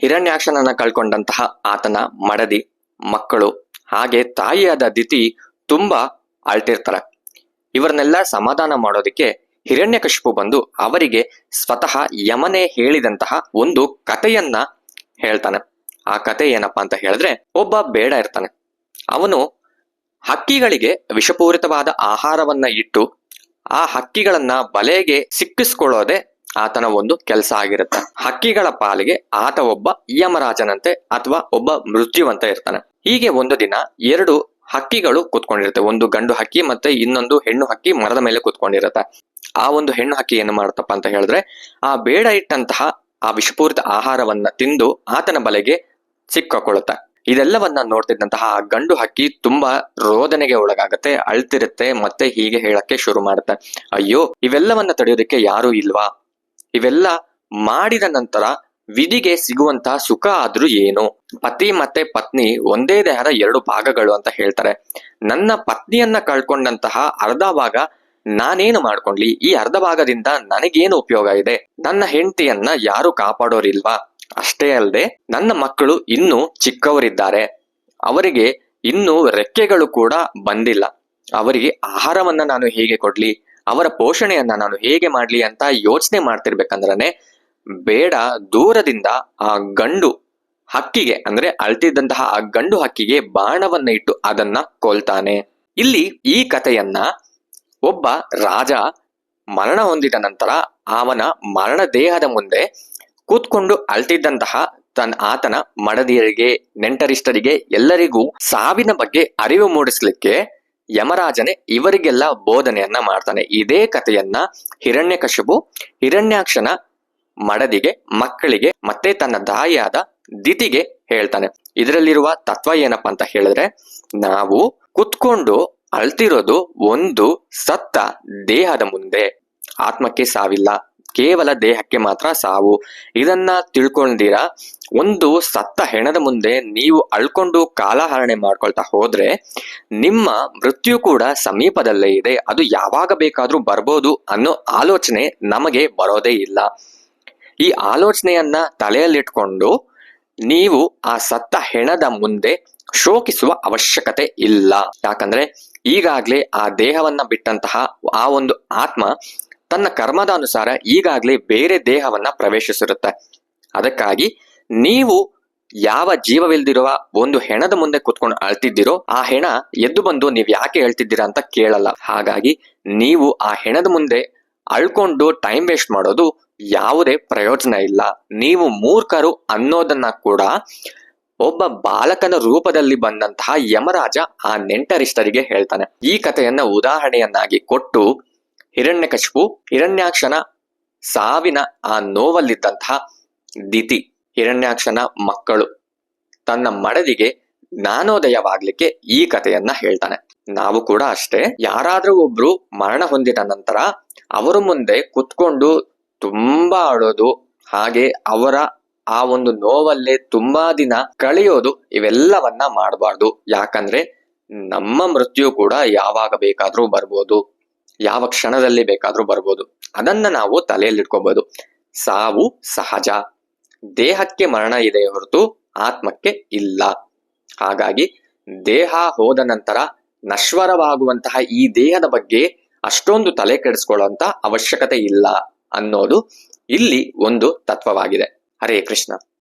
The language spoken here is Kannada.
ಹಿರಣ್ಯಾಕ್ಷನನ್ನ ಕಳ್ಕೊಂಡಂತಹ ಆತನ ಮಡದಿ, ಮಕ್ಕಳು ಹಾಗೆ ತಾಯಿಯಾದ ದಿತಿ ತುಂಬಾ ಅಳ್ತಿರ್ತಾರೆ. ಇವರನ್ನೆಲ್ಲ ಸಮಾಧಾನ ಮಾಡೋದಿಕ್ಕೆ ಹಿರಣ್ಯಕಶಿಪು ಬಂದು ಅವರಿಗೆ ಸ್ವತಃ ಯಮನೇ ಹೇಳಿದಂತಹ ಒಂದು ಕಥೆಯನ್ನ ಹೇಳ್ತಾನೆ. ಆ ಕಥೆ ಏನಪ್ಪಾ ಅಂತ ಹೇಳಿದ್ರೆ, ಒಬ್ಬ ಬೇಡ ಇರ್ತಾನೆ. ಅವನು ಹಕ್ಕಿಗಳಿಗೆ ವಿಷಪೂರಿತವಾದ ಆಹಾರವನ್ನ ಇಟ್ಟು ಆ ಹಕ್ಕಿಗಳನ್ನ ಬಲೆಗೆ ಸಿಕ್ಕಿಸ್ಕೊಳ್ಳೋದೆ ಆತನ ಒಂದು ಕೆಲಸ ಆಗಿರುತ್ತೆ. ಹಕ್ಕಿಗಳ ಪಾಲಿಗೆ ಆತ ಒಬ್ಬ ಯಮರಾಜನಂತೆ ಅಥವಾ ಒಬ್ಬ ಮೃತ್ಯುವಂತ ಇರ್ತಾನೆ. ಹೀಗೆ ಒಂದು ದಿನ 2 ಹಕ್ಕಿಗಳು ಕೂತ್ಕೊಂಡಿರುತ್ತೆ. ಒಂದು ಗಂಡು ಹಕ್ಕಿ ಮತ್ತೆ ಇನ್ನೊಂದು ಹೆಣ್ಣು ಹಕ್ಕಿ ಮರದ ಮೇಲೆ ಕೂತ್ಕೊಂಡಿರುತ್ತೆ. ಆ ಒಂದು ಹೆಣ್ಣು ಹಕ್ಕಿ ಏನು ಮಾಡುತ್ತಪ್ಪ ಅಂತ ಹೇಳಿದ್ರೆ, ಆ ಬೇಡ ಇಟ್ಟಂತಹ ಆ ವಿಷಪೂರಿತ ಆಹಾರವನ್ನ ತಿಂದು ಆತನ ಬಲೆಗೆ ಸಿಕ್ಕಾಕೊಳ್ಳುತ್ತೆ. ಇದೆಲ್ಲವನ್ನ ನೋಡ್ತಿದ್ದಂತಹ ಆ ಗಂಡು ಹಕ್ಕಿ ತುಂಬಾ ರೋದನೆಗೆ ಒಳಗಾಗತ್ತೆ, ಅಳ್ತಿರುತ್ತೆ, ಮತ್ತೆ ಹೀಗೆ ಹೇಳಕ್ಕೆ ಶುರು ಮಾಡುತ್ತೆ, ಅಯ್ಯೋ ಇವೆಲ್ಲವನ್ನ ತಡೆಯೋದಕ್ಕೆ ಯಾರು ಇಲ್ವಾ? ಇವೆಲ್ಲ ಮಾಡಿದ ನಂತರ ವಿಧಿಗೆ ಸಿಗುವಂತಹ ಸುಖ ಆದ್ರೂ ಏನು? ಪತಿ ಮತ್ತೆ ಪತ್ನಿ ಒಂದೇ ದೇಹದ 2 ಭಾಗಗಳು ಅಂತ ಹೇಳ್ತಾರೆ. ನನ್ನ ಪತ್ನಿಯನ್ನ ಕಳ್ಕೊಂಡಂತಹ ಅರ್ಧ ಭಾಗ ನಾನೇನು ಮಾಡ್ಕೊಂಡ್ಲಿ? ಈ ಅರ್ಧ ಭಾಗದಿಂದ ನನಗೇನು ಉಪಯೋಗ ಇದೆ? ನನ್ನ ಹೆಂಡತಿಯನ್ನ ಯಾರು ಕಾಪಾಡೋರಿಲ್ವಾ? ಅಷ್ಟೇ ಅಲ್ಲದೆ ನನ್ನ ಮಕ್ಕಳು ಇನ್ನೂ ಚಿಕ್ಕವರಿದ್ದಾರೆ, ಅವರಿಗೆ ಇನ್ನೂ ರೆಕ್ಕೆಗಳು ಕೂಡ ಬಂದಿಲ್ಲ, ಅವರಿಗೆ ಆಹಾರವನ್ನ ನಾನು ಹೇಗೆ ಕೊಡ್ಲಿ? ಅವರ ಪೋಷಣೆಯನ್ನ ನಾನು ಹೇಗೆ ಮಾಡ್ಲಿ ಅಂತ ಯೋಚನೆ ಮಾಡ್ತಿರ್ಬೇಕಂದ್ರೆ ಬೇಡ ದೂರದಿಂದ ಆ ಗಂಡು ಹಕ್ಕಿಗೆ ಅಂದ್ರೆ ಅಳ್ತಿದ್ದಂತಹ ಆ ಗಂಡು ಹಕ್ಕಿಗೆ ಬಾಣವನ್ನ ಇಟ್ಟು ಅದನ್ನ ಕೊಲ್ತಾನೆ. ಇಲ್ಲಿ ಈ ಕಥೆಯನ್ನ ಒಬ್ಬ ರಾಜ ಮರಣ ಹೊಂದಿದ ನಂತರ ಅವನ ಮರಣ ದೇಹದ ಮುಂದೆ ಕೂತ್ಕೊಂಡು ಅಳ್ತಿದ್ದಂತಹ ಆತನ ಮಡದಿಯರಿಗೆ, ನೆಂಟರಿಷ್ಟರಿಗೆ ಎಲ್ಲರಿಗೂ ಸಾವಿನ ಬಗ್ಗೆ ಅರಿವು ಮೂಡಿಸ್ಲಿಕ್ಕೆ ಯಮರಾಜನೇ ಇವರಿಗೆಲ್ಲ ಬೋಧನೆಯನ್ನ ಮಾಡ್ತಾನೆ. ಇದೇ ಕಥೆಯನ್ನ ಹಿರಣ್ಯಕಶಿಪು ಹಿರಣ್ಯಾಕ್ಷನ ಮಡದಿಗೆ, ಮಕ್ಕಳಿಗೆ ಮತ್ತೆ ತನ್ನ ತಾಯಿಯಾದ ದಿತಿಗೆ ಹೇಳ್ತಾನೆ. ಇದರಲ್ಲಿರುವ ತತ್ವ ಏನಪ್ಪಾ ಅಂತ ಹೇಳಿದ್ರೆ, ನಾವು ಕುತ್ಕೊಂಡು ಅಳ್ತಿರೋದು ಒಂದು ಸತ್ತ ದೇಹದ ಮುಂದೆ. ಆತ್ಮಕ್ಕೆ ಸಾವಿಲ್ಲ, ಕೇವಲ ದೇಹಕ್ಕೆ ಮಾತ್ರ ಸಾವು. ಇದನ್ನ ತಿಳ್ಕೊಂಡಿರ ಒಂದು ಸತ್ತ ಹೆಣದ ಮುಂದೆ ನೀವು ಅಳ್ಕೊಂಡು ಕಾಲಹರಣೆ ಮಾಡ್ಕೊಳ್ತಾ ಹೋದ್ರೆ ನಿಮ್ಮ ಮೃತ್ಯು ಕೂಡ ಸಮೀಪದಲ್ಲೇ ಇದೆ, ಅದು ಯಾವಾಗ ಬೇಕಾದ್ರೂ ಬರ್ಬೋದು ಅನ್ನೋ ಆಲೋಚನೆ ನಮಗೆ ಬರೋದೇ ಇಲ್ಲ. ಈ ಆಲೋಚನೆಯನ್ನ ತಲೆಯಲ್ಲಿಟ್ಕೊಂಡು ನೀವು ಆ ಸತ್ತ ಹೆಣದ ಮುಂದೆ ಶೋಕಿಸುವ ಅವಶ್ಯಕತೆ ಇಲ್ಲ. ಯಾಕಂದ್ರೆ ಈಗಾಗ್ಲೇ ಆ ದೇಹವನ್ನ ಬಿಟ್ಟಂತಹ ಆ ಒಂದು ಆತ್ಮ ತನ್ನ ಕರ್ಮದ ಅನುಸಾರ ಈಗಾಗ್ಲೇ ಬೇರೆ ದೇಹವನ್ನ ಪ್ರವೇಶಿಸಿರುತ್ತೆ. ಅದಕ್ಕಾಗಿ ನೀವು ಯಾವ ಜೀವವಿಲ್ದಿರುವ ಒಂದು ಹೆಣದ ಮುಂದೆ ಕುತ್ಕೊಂಡು ಅಳ್ತಿದ್ದೀರೋ ಆ ಹೆಣ ಎದ್ದು ಬಂದು ನೀವ್ ಯಾಕೆ ಹೇಳ್ತಿದ್ದೀರಾ ಅಂತ ಕೇಳಲ್ಲ. ಹಾಗಾಗಿ ನೀವು ಆ ಹೆಣದ ಮುಂದೆ ಅಳ್ಕೊಂಡು ಟೈಮ್ ವೇಸ್ಟ್ ಮಾಡೋದು ಯಾವುದೇ ಪ್ರಯೋಜನ ಇಲ್ಲ. ನೀವು ಮೂರ್ಖರು ಅನ್ನೋದನ್ನ ಕೂಡ ಒಬ್ಬ ಬಾಲಕನ ರೂಪದಲ್ಲಿ ಬಂದಂತಹ ಯಮರಾಜ ಆ ನೆಂಟರಿಷ್ಟರಿಗೆ ಹೇಳ್ತಾನೆ. ಈ ಕಥೆಯನ್ನ ಉದಾಹರಣೆಯನ್ನಾಗಿ ಕೊಟ್ಟು ಹಿರಣ್ಯಕಶಿಪು ಹಿರಣ್ಯಾಕ್ಷನ ಸಾವಿನ ಆ ನೋವಲ್ಲಿದ್ದಂತಹ ದಿತಿ, ಹಿರಣ್ಯಾಕ್ಷನ ಮಕ್ಕಳು, ತನ್ನ ಮಡದಿಗೆ ಜ್ಞಾನೋದಯವಾಗ್ಲಿಕ್ಕೆ ಈ ಕಥೆಯನ್ನ ಹೇಳ್ತಾನೆ. ನಾವು ಕೂಡ ಅಷ್ಟೇ, ಯಾರಾದ್ರೂ ಒಬ್ರು ಮರಣ ಹೊಂದಿದ ನಂತರ ಅವರ ಮುಂದೆ ಕುತ್ಕೊಂಡು ತುಂಬಾ ಅಳೋದು, ಹಾಗೆ ಅವರ ಆ ಒಂದು ನೋವಲ್ಲೇ ತುಂಬಾ ದಿನ ಕಳೆಯೋದು, ಇವೆಲ್ಲವನ್ನ ಮಾಡಬಾರ್ದು. ಯಾಕಂದ್ರೆ ನಮ್ಮ ಮೃತ್ಯು ಕೂಡ ಯಾವಾಗ ಬೇಕಾದ್ರೂ ಬರ್ಬೋದು, ಯಾವ ಕ್ಷಣದಲ್ಲಿ ಬೇಕಾದ್ರೂ ಬರ್ಬೋದು. ಅದನ್ನ ನಾವು ತಲೆಯಲ್ಲಿಟ್ಕೋಬಹುದು. ಸಾವು ಸಹಜ, ದೇಹಕ್ಕೆ ಮರಣ ಇದೆ ಹೊರತು ಆತ್ಮಕ್ಕೆ ಇಲ್ಲ. ಹಾಗಾಗಿ ದೇಹ ಹೋದ ನಂತರ ನಶ್ವರವಾಗುವಂತಹ ಈ ದೇಹದ ಬಗ್ಗೆ ಅಷ್ಟೊಂದು ತಲೆ ಕೆಡಿಸ್ಕೊಳ್ಳುವಂತ ಅವಶ್ಯಕತೆ ಇಲ್ಲ ಅನ್ನೋದು ಇಲ್ಲಿ ಒಂದು ತತ್ವವಾಗಿದೆ. ಹರೇ ಕೃಷ್ಣ.